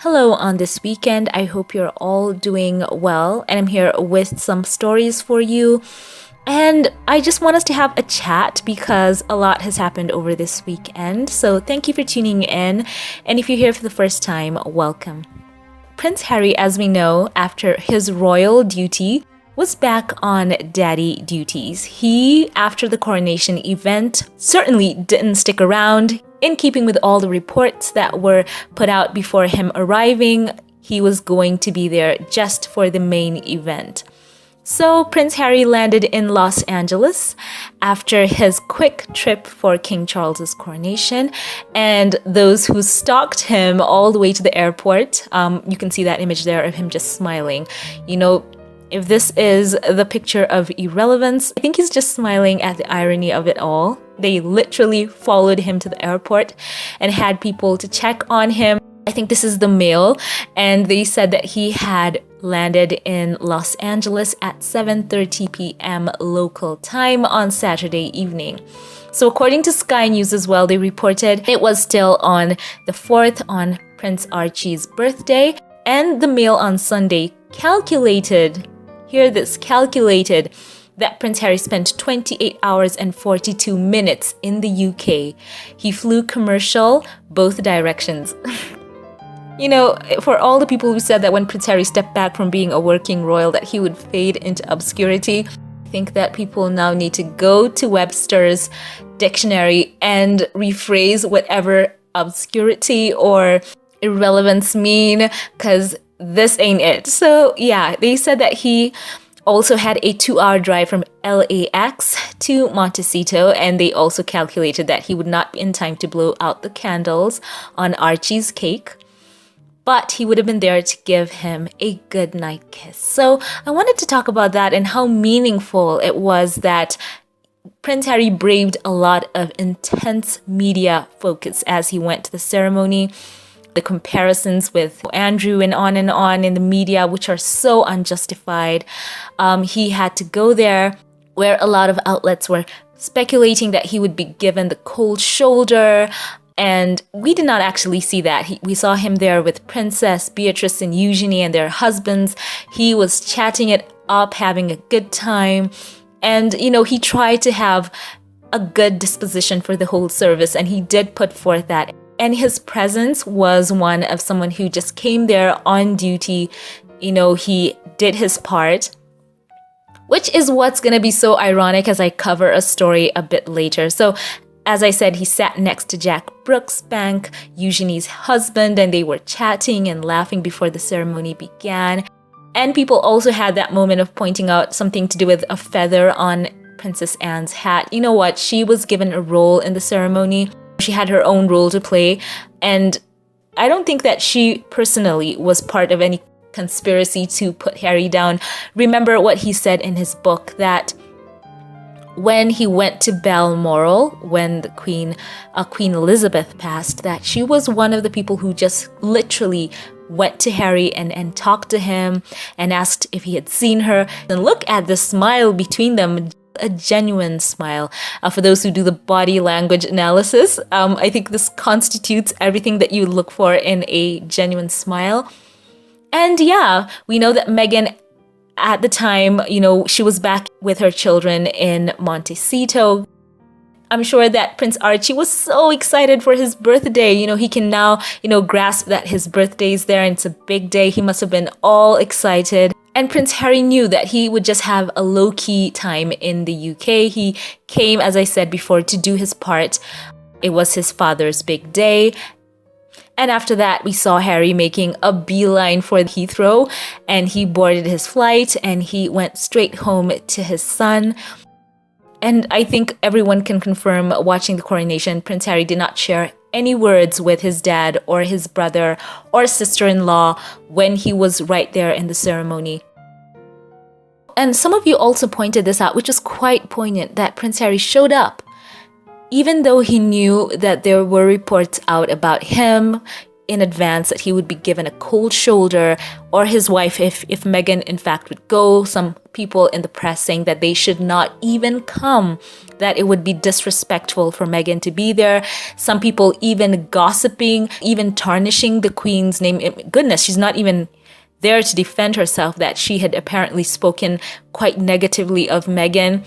Hello on this weekend. I hope you're all doing well, and I'm here with some stories for you. And I just want us to have a chat because a lot has happened over this weekend. So thank you for tuning in. And if you're here for the first time, welcome. Prince Harry, as we know, after his royal duty, was back on daddy duties. He, after the coronation event, certainly didn't stick around. In keeping with all the reports that were put out before him arriving, he was going to be there just for the main event. So Prince Harry landed in Los Angeles after his quick trip for King Charles's coronation, and those who stalked him all the way to the airport, you can see that image there of him just smiling. You know, if this is the picture of irrelevance, I think he's just smiling at the irony of it all. They literally followed him to the airport and had people to check on him. I think this is the Mail, and they said that he had landed in Los Angeles at 7:30 p.m. local time on Saturday evening. So according to Sky News as well, they reported it was still on the 4th on Prince Archie's birthday, and the Mail on Sunday calculated that Prince Harry spent 28 hours and 42 minutes in the UK. He flew commercial both directions. You know, for all the people who said that when Prince Harry stepped back from being a working royal that he would fade into obscurity, I think that people now need to go to Webster's dictionary and rephrase whatever obscurity or irrelevance mean, because this ain't it. So yeah, they said that he also had a 2-hour drive from LAX to Montecito, and they also calculated that he would not be in time to blow out the candles on Archie's cake, but he would have been there to give him a goodnight kiss. So I wanted to talk about that and how meaningful it was that Prince Harry braved a lot of intense media focus as he went to the ceremony. The comparisons with Andrew and on in the media, which are so unjustified. He had to go there where a lot of outlets were speculating that he would be given the cold shoulder. And we did not actually see that. We saw him there with Princess Beatrice and Eugenie and their husbands. He was chatting it up, having a good time. And, you know, he tried to have a good disposition for the whole service, and he did put forth that. And his presence was one of someone who just came there on duty. You know, he did his part, which is what's going to be so ironic as I cover a story a bit later. So, as I said, he sat next to Jack Brooksbank, Eugenie's husband, and they were chatting and laughing before the ceremony began. And people also had that moment of pointing out something to do with a feather on Princess Anne's hat. You know what? She was given a role in the ceremony. She had her own role to play, and I don't think that she personally was part of any conspiracy to put Harry down. Remember what he said in his book, that when he went to Balmoral, when the Queen Elizabeth passed, that she was one of the people who just literally went to Harry and talked to him and asked if he had seen her. And look at the smile between them. A genuine smile. For those who do the body language analysis, I think this constitutes everything that you look for in a genuine smile. And yeah, we know that Meghan, at the time, you know, she was back with her children in Montecito. I'm sure that Prince Archie was so excited for his birthday. You know, he can now, grasp that his birthday is there and it's a big day. He must have been all excited. And Prince Harry knew that he would just have a low-key time in the UK. He came, as I said before, to do his part. It was his father's big day. And after that, we saw Harry making a beeline for Heathrow, and he boarded his flight and he went straight home to his son. And I think everyone can confirm, watching the coronation, Prince Harry did not share any words with his dad or his brother or sister-in-law when he was right there in the ceremony. And some of you also pointed this out, which was quite poignant, that Prince Harry showed up even though he knew that there were reports out about him in advance that he would be given a cold shoulder, or his wife, if Meghan in fact would go. Some people in the press saying that they should not even come, that it would be disrespectful for Meghan to be there. Some people even gossiping, even tarnishing the Queen's name. Goodness, she's not even there to defend herself, that she had apparently spoken quite negatively of Meghan.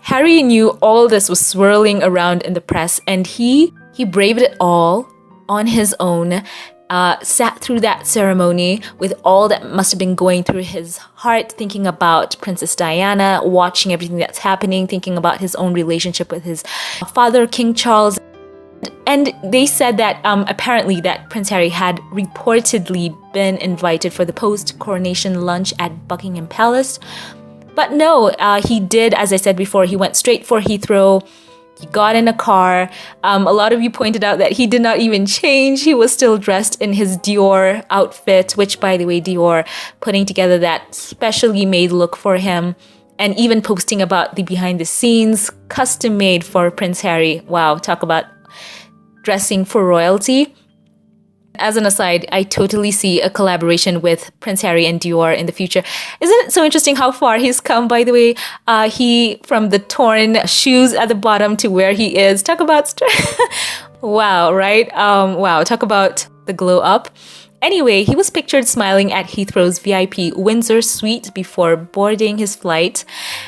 Harry knew all this was swirling around in the press, and he braved it all on his own, sat through that ceremony with all that must have been going through his heart, thinking about Princess Diana, watching everything that's happening, thinking about his own relationship with his father, King Charles. And they said that apparently that Prince Harry had reportedly been invited for the post-coronation lunch at Buckingham Palace. But no, he did, as I said before, he went straight for Heathrow. He got in a car. A lot of you pointed out that he did not even change. He was still dressed in his Dior outfit, which, by the way, Dior putting together that specially made look for him, and even posting about the behind the scenes, custom made for Prince Harry. Wow, talk about dressing for royalty. As an aside, I totally see a collaboration with Prince Harry and Dior in the future. Isn't it so interesting how far he's come, by the way? He, from the torn shoes at the bottom to where he is. Talk about... wow, right? Wow, talk about the glow up. Anyway, he was pictured smiling at Heathrow's VIP Windsor suite before boarding his flight,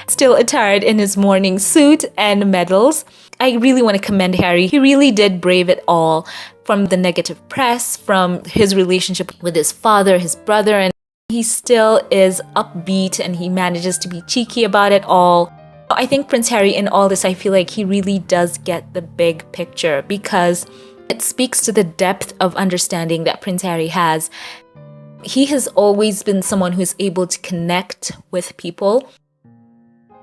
still attired in his morning suit and medals. I really want to commend Harry. He really did brave it all, from the negative press, from his relationship with his father, his brother, and he still is upbeat and he manages to be cheeky about it all. I think Prince Harry, in all this, I feel like he really does get the big picture, because it speaks to the depth of understanding that Prince Harry has. He has always been someone who's able to connect with people.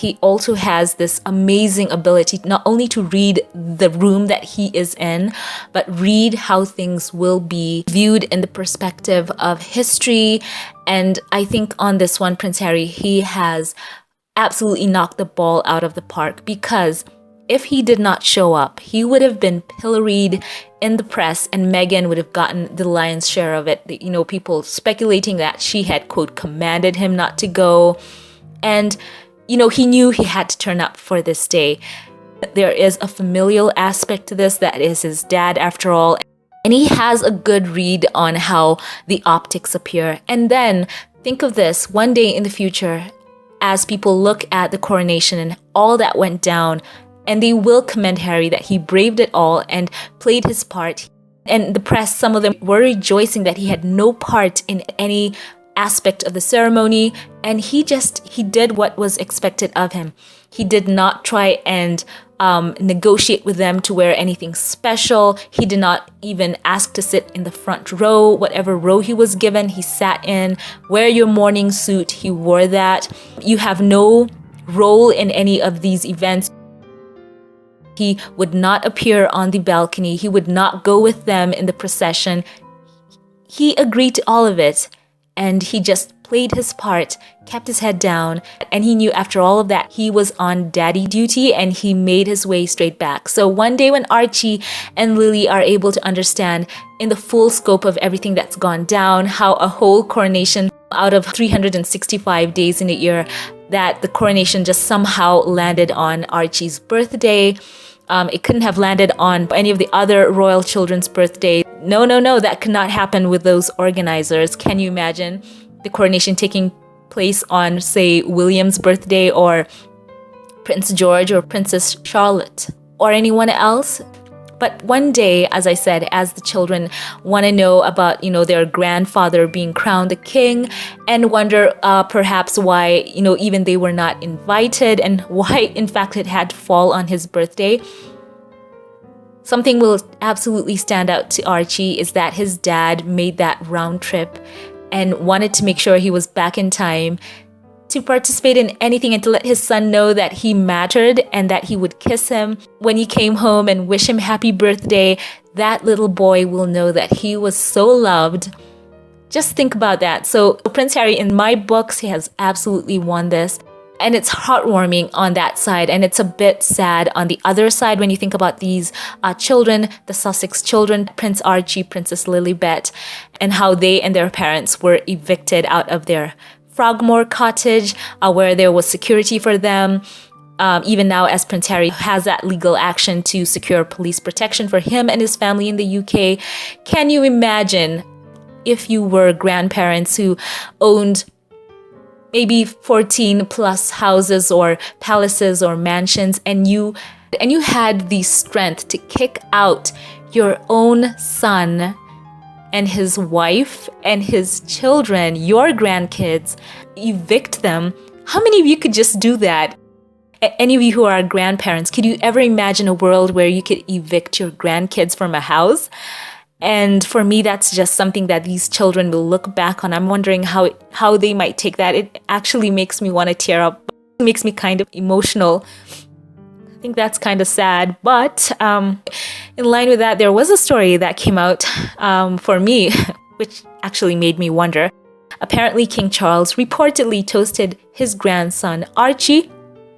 He also has this amazing ability not only to read the room that he is in, but read how things will be viewed in the perspective of history. And I think on this one, Prince Harry, he has absolutely knocked the ball out of the park, because if he did not show up, he would have been pilloried in the press, and Meghan would have gotten the lion's share of it. You know, people speculating that she had, quote, commanded him not to go. And you know, he knew he had to turn up for this day. There is a familial aspect to this, that is his dad after all. And he has a good read on how the optics appear. And then think of this, one day in the future, as people look at the coronation and all that went down, and they will commend Harry that he braved it all and played his part. And the press, some of them were rejoicing that he had no part in any aspect of the ceremony, and he did what was expected of him. He did not try and negotiate with them to wear anything special. He did not even ask to sit in the front row. Whatever row he was given, he sat in. Wear your morning suit, he wore that. You have no role in any of these events. He would not appear on the balcony. He would not go with them in the procession. He agreed to all of it. And he just played his part, kept his head down, and he knew after all of that, he was on daddy duty, and he made his way straight back. So one day when Archie and Lili are able to understand in the full scope of everything that's gone down, how a whole coronation out of 365 days in a year, that the coronation just somehow landed on Archie's birthday. It couldn't have landed on any of the other royal children's birthday. No, that could not happen with those organizers. Can you imagine the coronation taking place on, say, William's birthday, or Prince George or Princess Charlotte, or anyone else? But one day, as I said, as the children want to know about, their grandfather being crowned the king, and wonder perhaps why, even they were not invited, and why, in fact, it had to fall on his birthday. Something will absolutely stand out to Archie is that his dad made that round trip and wanted to make sure he was back in time to participate in anything, and to let his son know that he mattered and that he would kiss him when he came home and wish him happy birthday. That little boy will know that he was so loved. Just think about that. So Prince Harry, in my books, he has absolutely won this. And it's heartwarming on that side, and it's a bit sad on the other side when you think about these children, the Sussex children, Prince Archie, Princess Lilibet, and how they and their parents were evicted out of their Frogmore cottage, where there was security for them. Even now, as Prince Harry has that legal action to secure police protection for him and his family in the UK. Can you imagine if you were grandparents who owned maybe 14 plus houses or palaces or mansions, and you had the strength to kick out your own son and his wife and his children, your grandkids, evict them? How many of you could just do that? Any of you who are grandparents, could you ever imagine a world where you could evict your grandkids from a house? And for me, that's just something that these children will look back on. I'm wondering how they might take that. It actually makes me want to tear up. It makes me kind of emotional. I think that's kind of sad. But in line with that, there was a story that came out for me, which actually made me wonder. Apparently, King Charles reportedly toasted his grandson, Archie,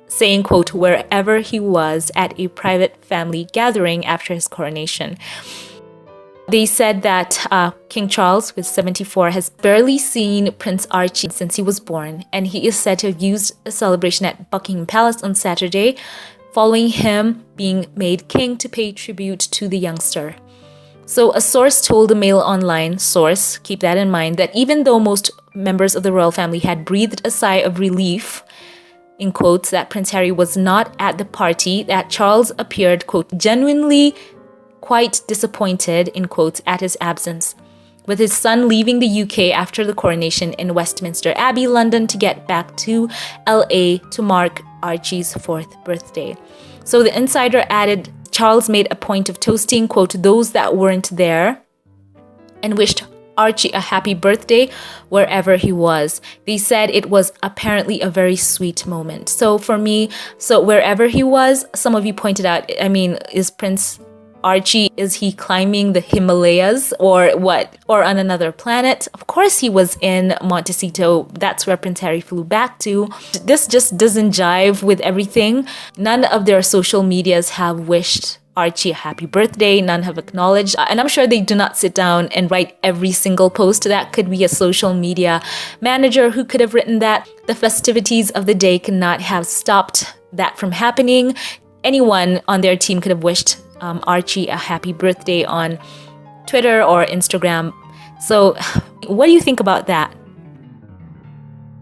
saying, quote, wherever he was at a private family gathering after his coronation. They said that King Charles, who is 74, has barely seen Prince Archie since he was born, and he is said to have used a celebration at Buckingham Palace on Saturday, following him being made king, to pay tribute to the youngster. So a source told the Mail Online source, keep that in mind, that even though most members of the royal family had breathed a sigh of relief, in quotes, that Prince Harry was not at the party, that Charles appeared, quote, genuinely quite disappointed, in quotes, at his absence, with his son leaving the UK after the coronation in Westminster Abbey, London, to get back to LA to mark Archie's 4th birthday. So the insider added, Charles made a point of toasting, quote, those that weren't there, and wished Archie a happy birthday wherever he was. They said it was apparently a very sweet moment. So for me, wherever he was, some of you pointed out, I mean, is Prince Archie, is he climbing the Himalayas or what? Or on another planet? Of course he was in Montecito. That's where Prince Harry flew back to. This just doesn't jive with everything. None of their social medias have wished Archie a happy birthday. None have acknowledged. And I'm sure they do not sit down and write every single post. That could be a social media manager who could have written that. The festivities of the day cannot have stopped that from happening. Anyone on their team could have wished Archie a happy birthday on Twitter or Instagram. So what do you think about that?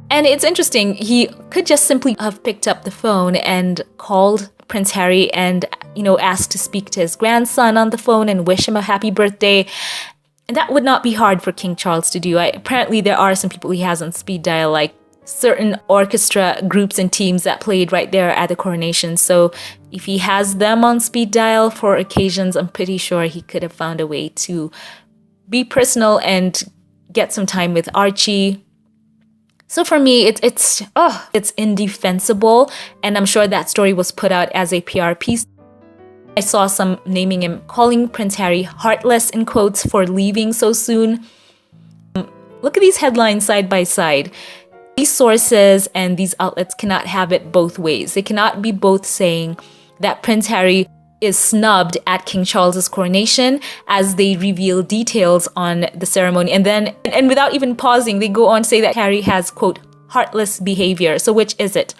And it's interesting, he could just simply have picked up the phone and called Prince Harry and, asked to speak to his grandson on the phone and wish him a happy birthday. And that would not be hard for King Charles to do. Apparently there are some people he has on speed dial, like certain orchestra groups and teams that played right there at the coronation. So if he has them on speed dial for occasions, I'm pretty sure he could have found a way to be personal and get some time with Archie. So for me, it's indefensible, and I'm sure that story was put out as a PR piece. I saw some naming him, calling Prince Harry heartless, in quotes, for leaving so soon. Look at these headlines side by side. These sources and these outlets cannot have it both ways. They cannot be both saying that Prince Harry is snubbed at King Charles's coronation as they reveal details on the ceremony. And without even pausing, they go on to say that Harry has, quote, heartless behavior. So which is it?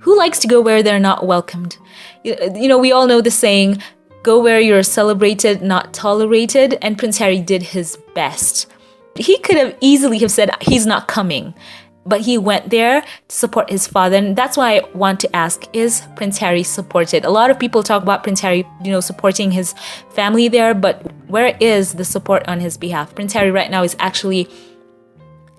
Who likes to go where they're not welcomed? We all know the saying, go where you're celebrated, not tolerated. And Prince Harry did his best. He could have easily have said he's not coming. But he went there to support his father. And that's why I want to ask, is Prince Harry supported? A lot of people talk about Prince Harry, supporting his family there. But where is the support on his behalf? Prince Harry right now is actually,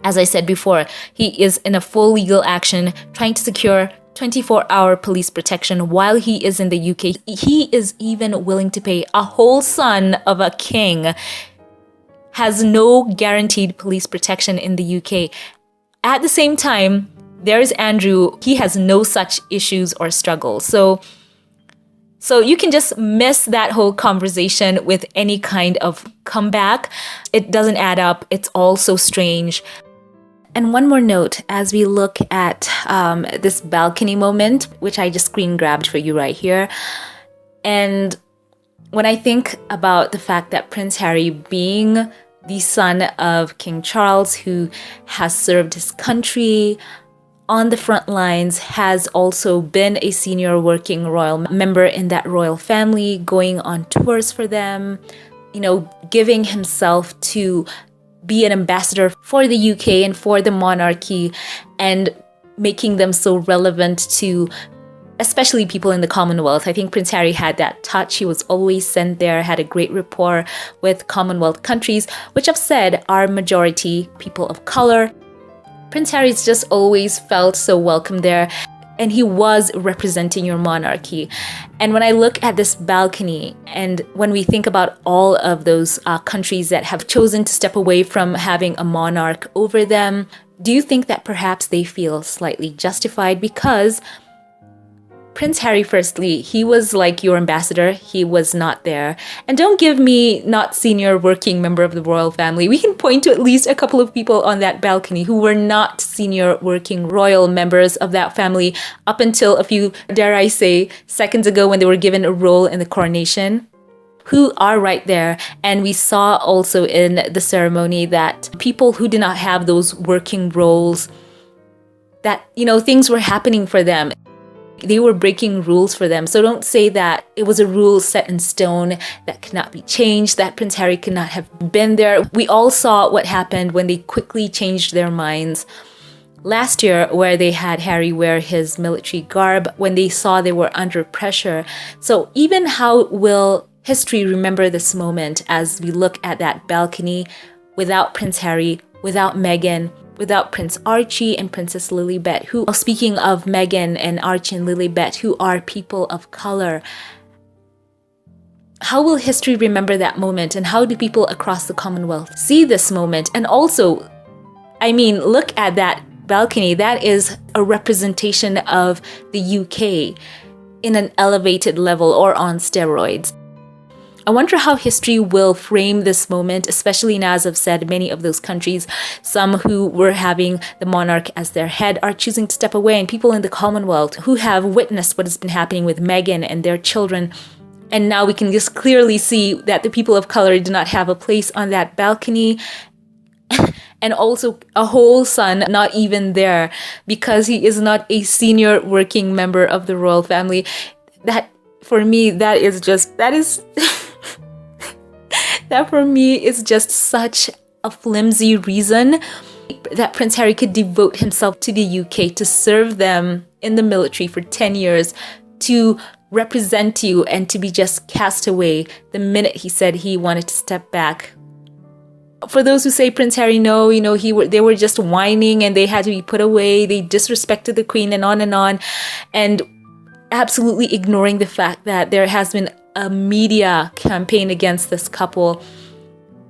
as I said before, he is in a full legal action trying to secure 24-hour police protection while he is in the UK. He is even willing to pay a whole son of a king, has no guaranteed police protection in the UK. At the same time, there's Andrew. He has no such issues or struggles. So you can just miss that whole conversation with any kind of comeback. It doesn't add up. It's all so strange. And one more note as we look at this balcony moment, which I just screen grabbed for you right here. And when I think about the fact that Prince Harry, being the son of King Charles, who has served his country on the front lines, has also been a senior working royal member in that royal family, going on tours for them, giving himself to be an ambassador for the UK and for the monarchy, and making them so relevant to especially people in the Commonwealth. I think Prince Harry had that touch. He was always sent there, had a great rapport with Commonwealth countries, which I've said are majority people of color. Prince Harry's just always felt so welcome there, and he was representing your monarchy. And when I look at this balcony, and when we think about all of those countries that have chosen to step away from having a monarch over them, do you think that perhaps they feel slightly justified? Because Prince Harry, firstly, he was like your ambassador. He was not there. And don't give me not senior working member of the royal family. We can point to at least a couple of people on that balcony who were not senior working royal members of that family up until a few, dare I say, seconds ago when they were given a role in the coronation, who are right there. And we saw also in the ceremony that people who did not have those working roles, that, things were happening for them. They were breaking rules for them. So don't say that it was a rule set in stone that cannot be changed, that Prince Harry could not have been there. We all saw what happened when they quickly changed their minds last year, where they had Harry wear his military garb when they saw they were under pressure. So even how will history remember this moment as we look at that balcony without Prince Harry, without Meghan, without Prince Archie and Princess Lilibet, who, speaking of Meghan and Archie and Lilibet, who are people of color, how will history remember that moment? And how do people across the Commonwealth see this moment? And also, look at that balcony. That is a representation of the UK in an elevated level or on steroids. I wonder how history will frame this moment, especially now, as I've said, many of those countries, some who were having the monarch as their head, are choosing to step away, and people in the Commonwealth who have witnessed what has been happening with Meghan and their children. And now we can just clearly see that the people of color do not have a place on that balcony. And also a whole son not even there because he is not a senior working member of the royal family. That, for me, that for me is just such a flimsy reason that Prince Harry could devote himself to the UK, to serve them in the military for 10 years, to represent you, and to be just cast away the minute he said he wanted to step back. For those who say Prince Harry, no, they were just whining and they had to be put away, they disrespected the Queen and on, and absolutely ignoring the fact that there has been a media campaign against this couple,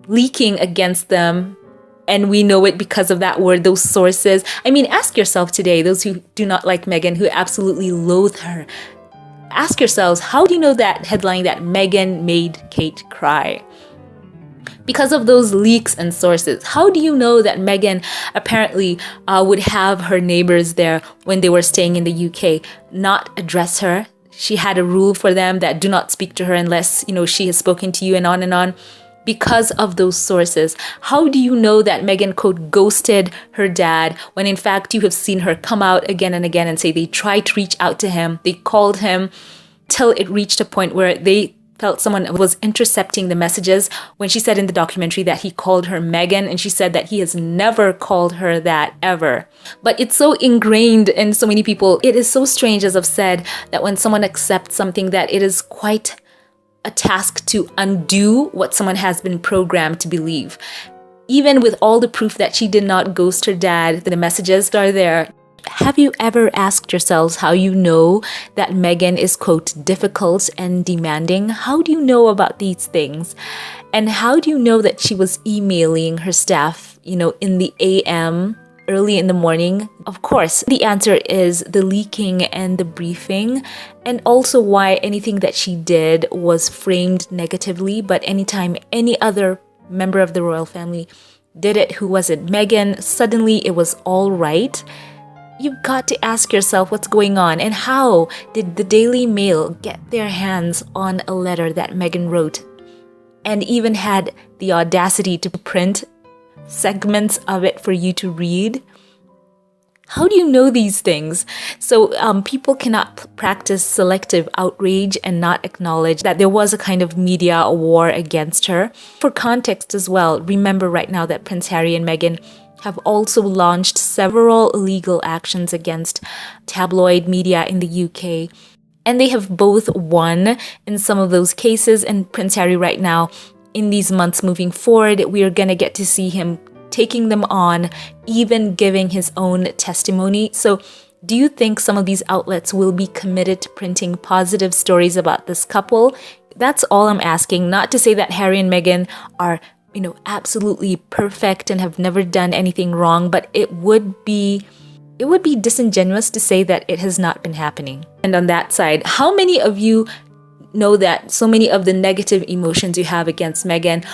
leaking against them, and we know it because of that word, those sources. Ask yourself today, those who do not like Meghan, who absolutely loathe her, ask yourselves, how do you know that headline that Meghan made Kate cry? Because of those leaks and sources. How do you know that Meghan apparently would have her neighbors there when they were staying in the UK not address her? She had a rule for them that do not speak to her unless, she has spoken to you, and on. Because of those sources. How do you know that Meghan, quote, ghosted her dad when in fact you have seen her come out again and again and say they tried to reach out to him, they called him, till it reached a point where they felt someone was intercepting the messages, when she said in the documentary that he called her Meghan, and she said that he has never called her that ever. But it's so ingrained in so many people. It is so strange, as I've said, that when someone accepts something, that it is quite a task to undo what someone has been programmed to believe. Even with all the proof that she did not ghost her dad, the messages are there. Have you ever asked yourselves how you know that Meghan is, quote, difficult and demanding? How do you know about these things? And how do you know that she was emailing her staff, in the AM, early in the morning? Of course, the answer is the leaking and the briefing, and also why anything that she did was framed negatively. But anytime any other member of the royal family Did it? Who was it? Meghan? Suddenly it was all right? You've got to ask yourself what's going on, and how did the Daily Mail get their hands on a letter that Meghan wrote and even had the audacity to print segments of it for you to read? How do you know these things? So people cannot practice selective outrage and not acknowledge that there was a kind of media war against her. For context as well, remember right now that Prince Harry and Meghan have also launched several legal actions against tabloid media in the UK. And they have both won in some of those cases. And Prince Harry right now, in these months moving forward, we are going to get to see him taking them on, even giving his own testimony. So do you think some of these outlets will be committed to printing positive stories about this couple? That's all I'm asking. Not to say that Harry and Meghan are absolutely perfect and have never done anything wrong, but it would be disingenuous to say that it has not been happening. And on that side, how many of you know that so many of the negative emotions you have against Meghan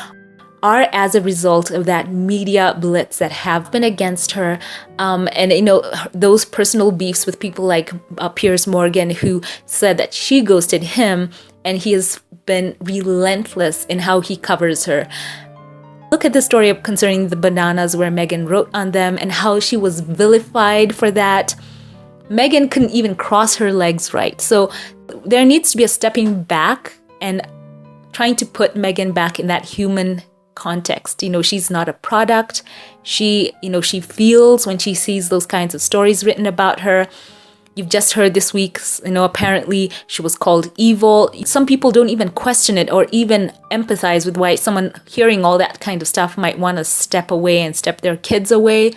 are as a result of that media blitz that have been against her, and those personal beefs with people like Piers Morgan, who said that she ghosted him, and he has been relentless in how he covers her. Look at the story concerning the bananas where Meghan wrote on them and how she was vilified for that. Meghan couldn't even cross her legs right. So there needs to be a stepping back and trying to put Meghan back in that human context. She's not a product. She feels when she sees those kinds of stories written about her. You've just heard this week, apparently she was called evil. Some people don't even question it or even empathize with why someone hearing all that kind of stuff might want to step away and step their kids away.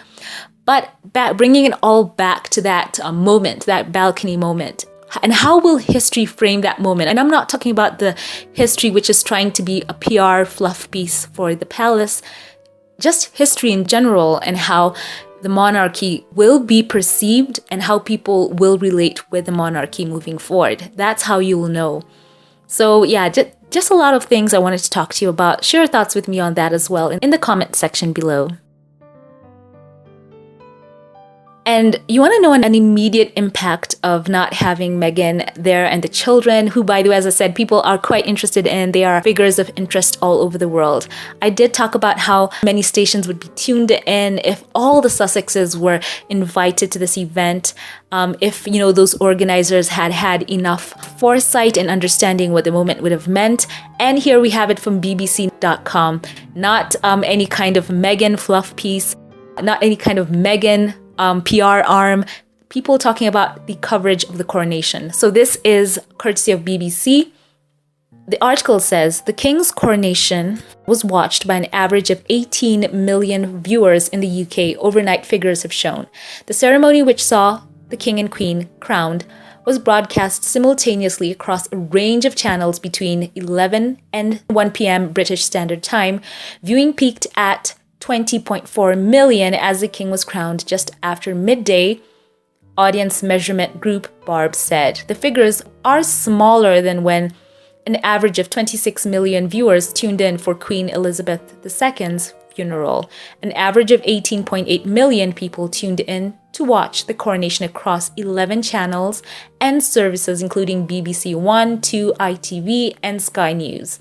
But bringing it all back to that moment, that balcony moment. And how will history frame that moment? And I'm not talking about the history which is trying to be a PR fluff piece for the palace, just history in general and how the monarchy will be perceived and how people will relate with the monarchy moving forward. That's how you will know. So yeah, just a lot of things I wanted to talk to you about. Share your thoughts with me on that as well in the comment section below. And you want to know an immediate impact of not having Meghan there and the children, who, by the way, as I said, people are quite interested in. They are figures of interest all over the world. I did talk about how many stations would be tuned in if all the Sussexes were invited to this event. If, those organizers had had enough foresight and understanding what the moment would have meant. And here we have it from BBC.com. Not any kind of Meghan fluff piece, not any kind of Meghan PR arm, people talking about the coverage of the coronation. So this is courtesy of BBC. The article says, the King's coronation was watched by an average of 18 million viewers in the UK, overnight figures have shown. The ceremony, which saw the King and Queen crowned, was broadcast simultaneously across a range of channels between 11 and 1 p.m. British Standard Time. Viewing peaked at 20.4 million as the King was crowned just after midday, audience measurement group Barb said. The figures are smaller than when an average of 26 million viewers tuned in for Queen Elizabeth II's funeral. An average of 18.8 million people tuned in to watch the coronation across 11 channels and services including BBC One, 2, ITV, and Sky News.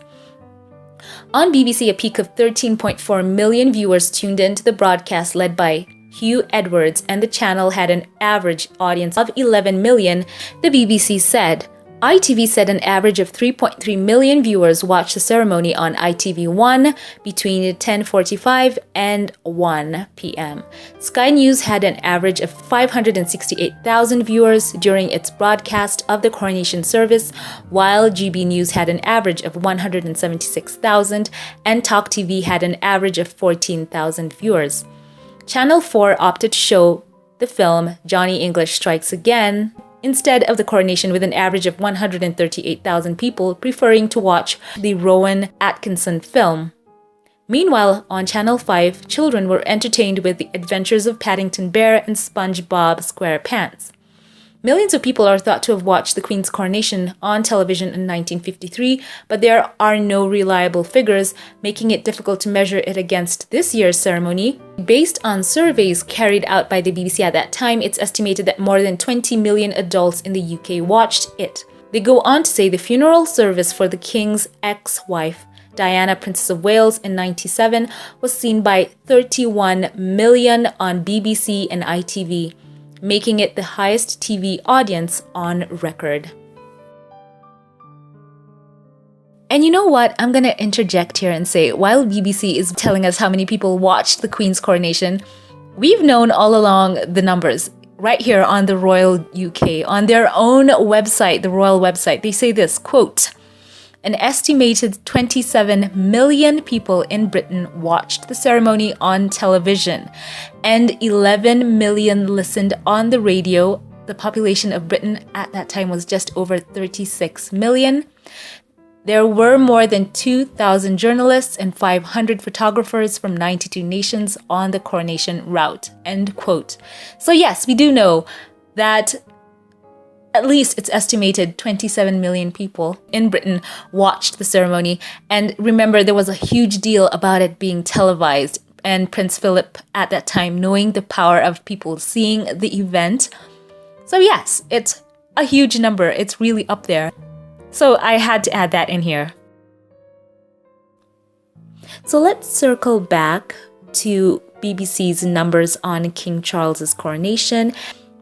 On BBC, a peak of 13.4 million viewers tuned in to the broadcast led by Hugh Edwards, and the channel had an average audience of 11 million, the BBC said. ITV said an average of 3.3 million viewers watched the ceremony on ITV1 between 10:45 and 1 p.m. Sky News had an average of 568,000 viewers during its broadcast of the coronation service, while GB News had an average of 176,000 and Talk TV had an average of 14,000 viewers. Channel 4 opted to show the film Johnny English Strikes Again instead of the coronation, with an average of 138,000 people preferring to watch the Rowan Atkinson film. Meanwhile, on Channel 5, children were entertained with The Adventures of Paddington Bear and SpongeBob SquarePants. Millions of people are thought to have watched the Queen's coronation on television in 1953, but there are no reliable figures, making it difficult to measure it against this year's ceremony. Based on surveys carried out by the BBC at that time, it's estimated that more than 20 million adults in the UK watched it. They go on to say the funeral service for the King's ex-wife, Diana, Princess of Wales, in 1997 was seen by 31 million on BBC and ITV, making it the highest TV audience on record. And you know what? I'm going to interject here and say, while BBC is telling us how many people watched the Queen's coronation, we've known all along the numbers. Right here on the Royal UK, on their own website, the royal website, they say this, quote, "An estimated 27 million people in Britain watched the ceremony on television, and 11 million listened on the radio. The population of Britain at that time was just over 36 million. There were more than 2,000 journalists and 500 photographers from 92 nations on the coronation route." End quote. So yes, we do know that at least it's estimated 27 million people in Britain watched the ceremony. And remember, there was a huge deal about it being televised. And Prince Philip at that time, knowing the power of people seeing the event. So yes, it's a huge number. It's really up there. So I had to add that in here. So let's circle back to BBC's numbers on King Charles's coronation.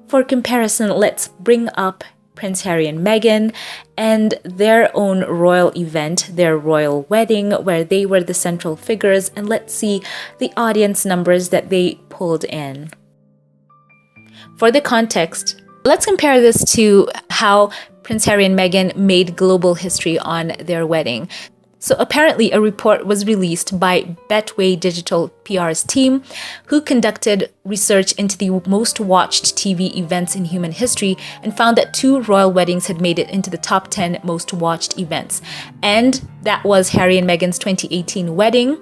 For comparison, let's bring up Prince Harry and Meghan and their own royal event, their royal wedding, where they were the central figures, and let's see the audience numbers that they pulled in. For the context, let's compare this to how Prince Harry and Meghan made global history on their wedding. So apparently a report was released by Betway Digital PR's team, who conducted research into the most watched TV events in human history and found that 2 royal weddings had made it into the top 10 most watched events. And that was Harry and Meghan's 2018 wedding,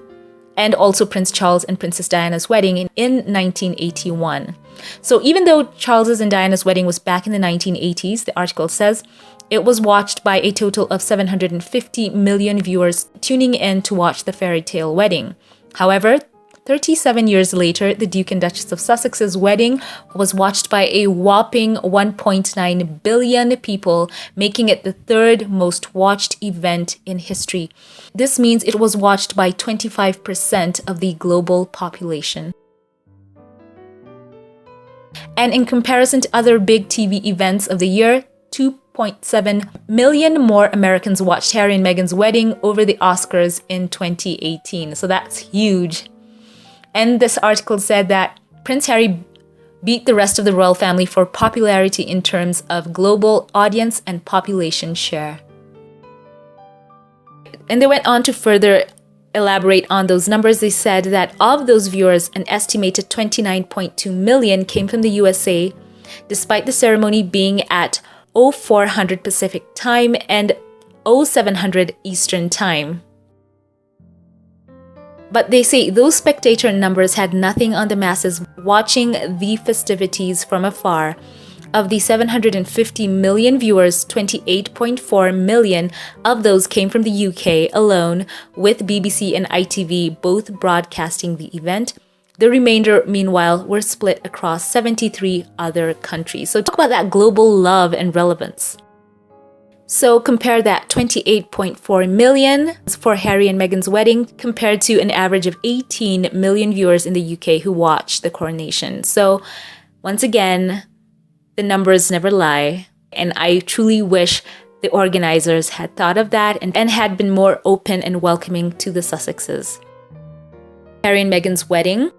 and also Prince Charles and Princess Diana's wedding in 1981. So even though Charles's and Diana's wedding was back in the 1980s, the article says, it was watched by a total of 750 million viewers tuning in to watch the fairy tale wedding. However, 37 years later, the Duke and Duchess of Sussex's wedding was watched by a whopping 1.9 billion people, making it the 3rd most watched event in history. This means it was watched by 25% of the global population. And in comparison to other big TV events of the year, 2.7 million more Americans watched Harry and Meghan's wedding over the Oscars in 2018. So that's huge. And this article said that Prince Harry beat the rest of the royal family for popularity in terms of global audience and population share. And they went on to further elaborate on those numbers. They said that of those viewers, an estimated 29.2 million came from the USA, despite the ceremony being at 0400 Pacific time and 0700 Eastern time. But they say those spectator numbers had nothing on the masses watching the festivities from afar. Of the 750 million viewers, 28.4 million of those came from the UK alone, with BBC and ITV both broadcasting the event. The remainder, meanwhile, were split across 73 other countries. So talk about that global love and relevance. So compare that 28.4 million for Harry and Meghan's wedding compared to an average of 18 million viewers in the UK who watched the coronation. So once again, the numbers never lie. And I truly wish the organizers had thought of that and had been more open and welcoming to the Sussexes. Harry and Meghan's wedding.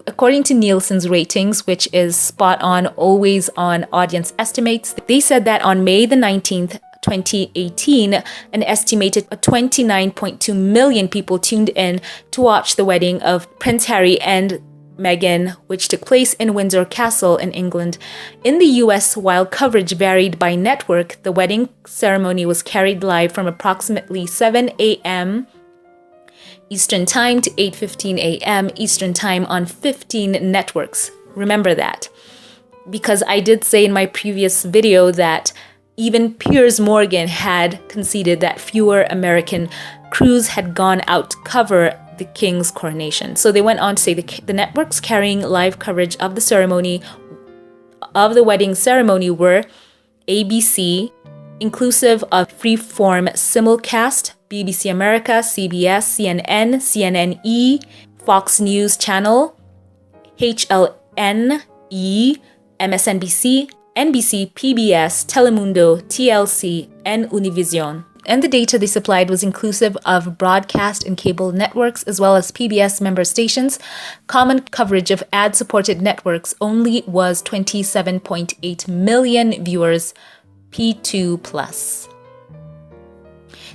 According to Nielsen's ratings, which is spot on, always on audience estimates, they said that on May the 19th, 2018, an estimated 29.2 million people tuned in to watch the wedding of Prince Harry and Meghan, which took place in Windsor Castle in England. In the US, while coverage varied by network, the wedding ceremony was carried live from approximately 7 a.m. Eastern Time to 8:15 a.m. Eastern Time on 15 networks. Remember that. because I did say in my previous video that even Piers Morgan had conceded that fewer American crews had gone out to cover the king's coronation. So they went on to say the networks carrying live coverage of the wedding ceremony were ABC, inclusive of freeform simulcast, BBC America, CBS, CNN, CNN-E, Fox News Channel, HLN-E, MSNBC, NBC, PBS, Telemundo, TLC, and Univision. And the data they supplied was inclusive of broadcast and cable networks as well as PBS member stations. Common coverage of ad-supported networks only was 27.8 million viewers, P2+.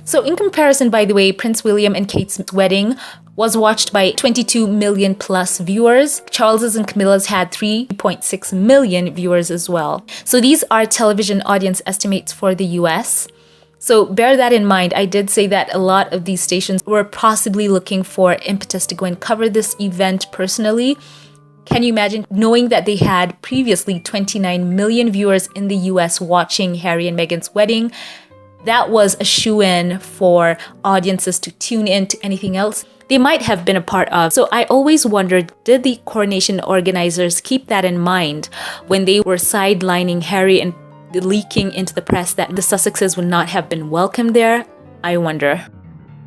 So in comparison, by the way, Prince William and Kate's wedding was watched by 22 million plus viewers. Charles's and Camilla's had 3.6 million viewers as well. So these are television audience estimates for the US. So bear that in mind. I did say that a lot of these stations were possibly looking for impetus to go and cover this event personally. Can you imagine knowing that they had previously 29 million viewers in the US watching Harry and Meghan's wedding? That was a shoo-in for audiences to tune in to anything else they might have been a part of. So I always wondered, did the coronation organizers keep that in mind when they were sidelining Harry and leaking into the press that the Sussexes would not have been welcomed there? I wonder.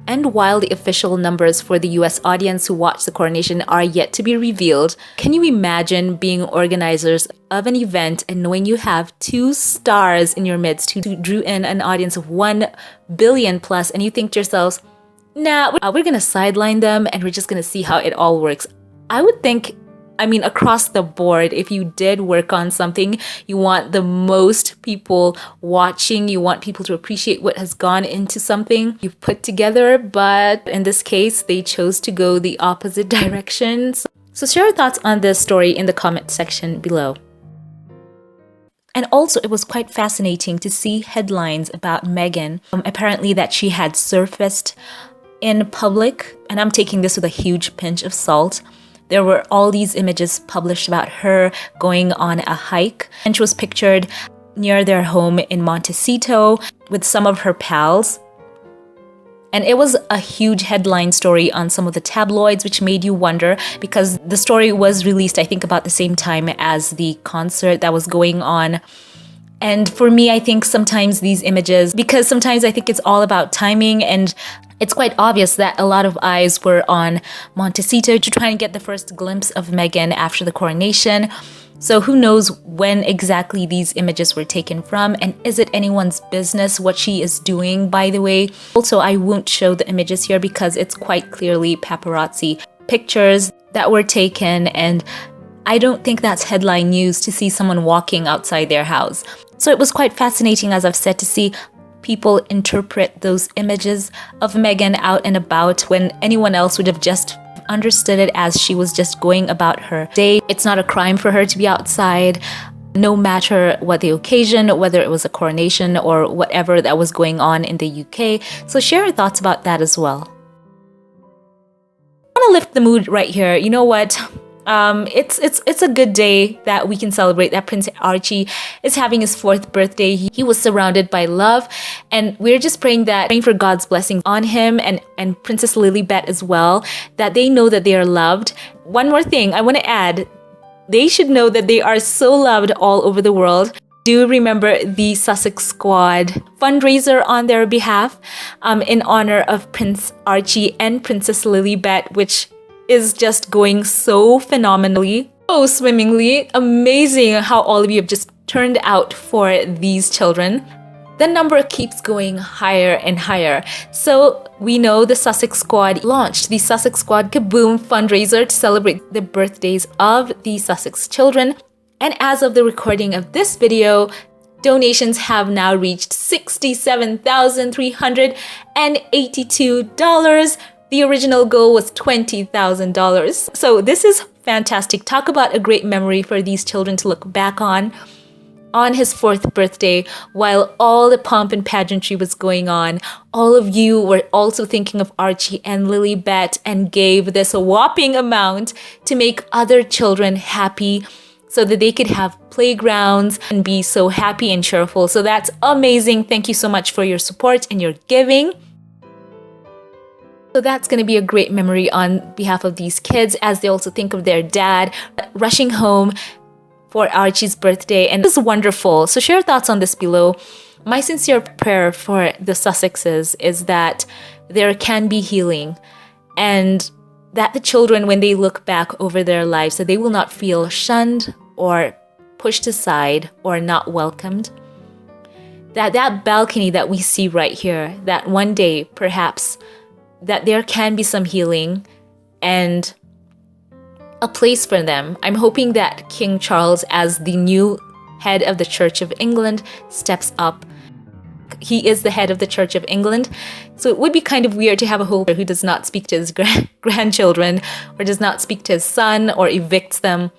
And while the official numbers for the US audience who watched the coronation are yet to be revealed, can you imagine being organizers of an event and knowing you have two stars in your midst who drew in an audience of 1 billion plus, and you think to yourselves, nah, we're gonna sideline them and we're just gonna see how it all works? I would think, across the board, if you did work on something, you want the most people watching, you want people to appreciate what has gone into something you've put together, but in this case, they chose to go the opposite direction. So share your thoughts on this story in the comment section below. And also, it was quite fascinating to see headlines about Meghan, apparently that she had surfaced in public, and I'm taking this with a huge pinch of salt. There were all these images published about her going on a hike, and she was pictured near their home in Montecito with some of her pals. And it was a huge headline story on some of the tabloids, which made you wonder, because the story was released, I think, about the same time as the concert that was going on. And for me, I think sometimes these images, because sometimes I think it's all about timing, and it's quite obvious that a lot of eyes were on Montecito to try and get the first glimpse of Meghan after the coronation. So who knows when exactly these images were taken from, and is it anyone's business what she is doing, by the way? Also, I won't show the images here because it's quite clearly paparazzi pictures that were taken, and I don't think that's headline news to see someone walking outside their house. So it was quite fascinating, as I've said, to see people interpret those images of Meghan out and about when anyone else would have just understood it as she was just going about her day. It's not a crime for her to be outside, no matter what the occasion, whether it was a coronation or whatever that was going on in the UK. So share your thoughts about that as well. I want to lift the mood right here. You know what? It's a good day that we can celebrate that Prince Archie is having his 4th birthday. He was surrounded by love, and we're just praying for God's blessing on him and Princess Lilibet as well, that they know that they are loved. One more thing I want to add, they should know that they are so loved all over the world. Do remember the Sussex Squad fundraiser on their behalf in honor of Prince Archie and Princess Lilibet, which is just going so phenomenally, so swimmingly. Amazing how all of you have just turned out for these children. The number keeps going higher and higher. So we know the Sussex Squad launched the Sussex Squad Kaboom fundraiser to celebrate the birthdays of the Sussex children. And as of the recording of this video, donations have now reached $67,382. The original goal was $20,000. So this is fantastic. Talk about a great memory for these children to look back on his 4th birthday, while all the pomp and pageantry was going on. All of you were also thinking of Archie and Lilibet and gave this whopping amount to make other children happy. so that they could have playgrounds and be so happy and cheerful. So that's amazing. Thank you so much for your support and your giving. So that's going to be a great memory on behalf of these kids as they also think of their dad rushing home for Archie's birthday. And it's wonderful. So share your thoughts on this below. My sincere prayer for the Sussexes is that there can be healing, and that the children, when they look back over their lives, that they will not feel shunned or pushed aside or not welcomed. That balcony that we see right here, that one day perhaps that there can be some healing and a place for them. I'm hoping that King Charles, as the new head of the Church of England, steps up. He is the head of the Church of England. So it would be kind of weird to have a holder who does not speak to his grandchildren or does not speak to his son or evicts them.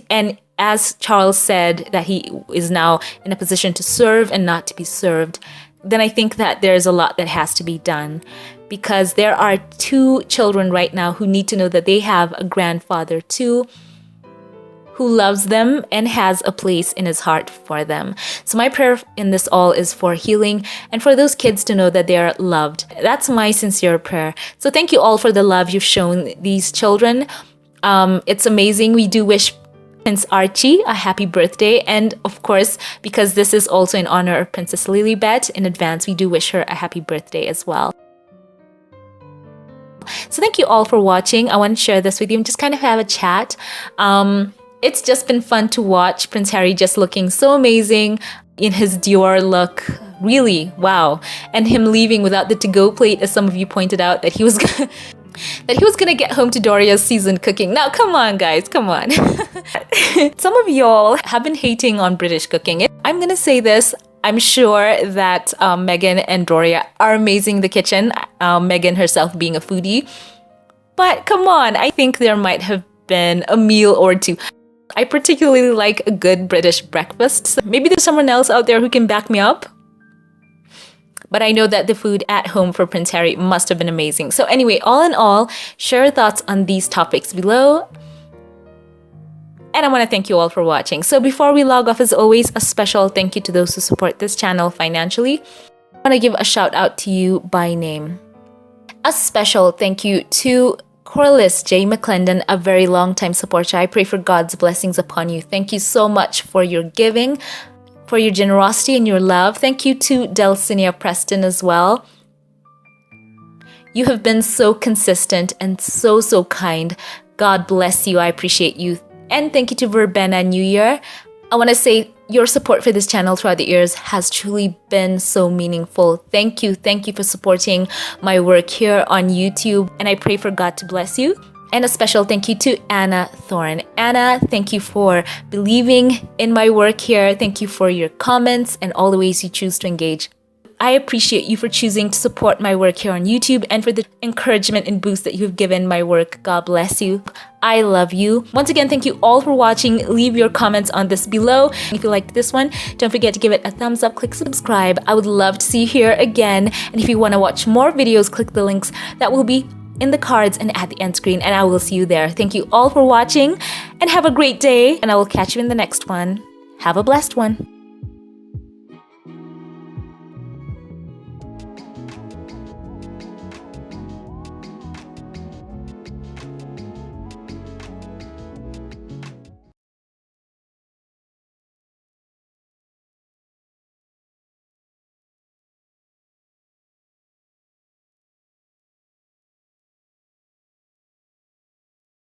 And as Charles said that he is now in a position to serve and not to be served, then I think that there's a lot that has to be done, because there are 2 children right now who need to know that they have a grandfather too, who loves them and has a place in his heart for them. So my prayer in this all is for healing and for those kids to know that they are loved. That's my sincere prayer. So thank you all for the love you've shown these children. It's amazing. We do wish Prince Archie a happy birthday. And of course, because this is also in honor of Princess Lilibet, in advance, we do wish her a happy birthday as well. So thank you all for watching. I want to share this with you and just kind of have a chat. It's just been fun to watch Prince Harry just looking so amazing in his Dior look. Really, wow. And him leaving without the to-go plate, as some of you pointed out, that he was gonna get home to Doria's seasoned cooking. Now, come on, guys, come on. Some of y'all have been hating on British cooking. I'm gonna say this. I'm sure that Meghan and Doria are amazing in the kitchen, Meghan herself being a foodie. But come on, I think there might have been a meal or two. I particularly like a good British breakfast. So maybe there's someone else out there who can back me up. But I know that the food at home for Prince Harry must have been amazing. So anyway, all in all, share your thoughts on these topics below. And I want to thank you all for watching. So before we log off, as always, a special thank you to those who support this channel financially. I want to give a shout out to you by name. A special thank you to Corliss J. McClendon, a very long time supporter. I pray for God's blessings upon you. Thank you so much for your giving, for your generosity and your love. Thank you to Delcinia Preston as well. You have been so consistent and so kind. God bless you. I appreciate you. And thank you to Verbena New Year. I want to say your support for this channel throughout the years has truly been so meaningful. Thank you. Thank you for supporting my work here on YouTube. And I pray for God to bless you. And a special thank you to Anna Thorne. Anna, thank you for believing in my work here. Thank you for your comments and all the ways you choose to engage. I appreciate you for choosing to support my work here on YouTube and for the encouragement and boost that you've given my work. God bless you. I love you. Once again, thank you all for watching. Leave your comments on this below. If you liked this one, don't forget to give it a thumbs up, click subscribe. I would love to see you here again. And if you want to watch more videos, click the links that will be in the cards and at the end screen, and I will see you there. Thank you all for watching and have a great day, and I will catch you in the next one. Have a blessed one.